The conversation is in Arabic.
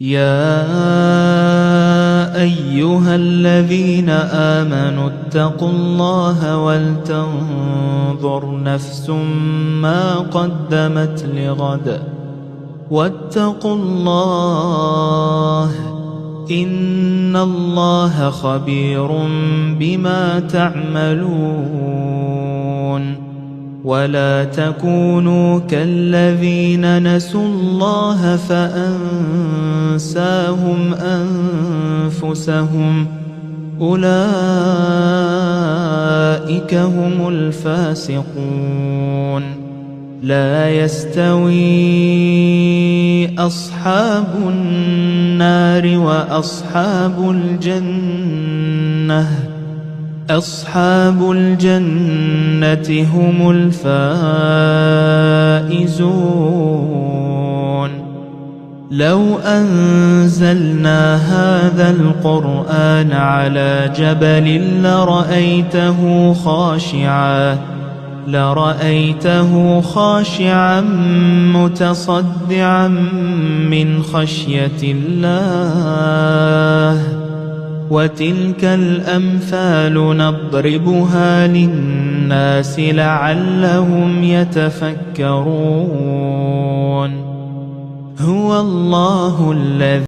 يا أيها الذين آمنوا اتقوا الله ولتنظر نفس ما قدمت لغد واتقوا الله إن الله خبير بما تعملون. ولا تكونوا كالذين نسوا الله فأنساهم أنفسهم أولئك هم الفاسقون. لا يستوي أصحاب النار وأصحاب الجنة أصحاب الجنة هم الفائزون. لو أنزلنا هذا القرآن على جبل لرأيته خاشعا متصدعا من خشية الله. وتلك الأمثال نضربها للناس لعلهم يتفكرون. هو الله الذي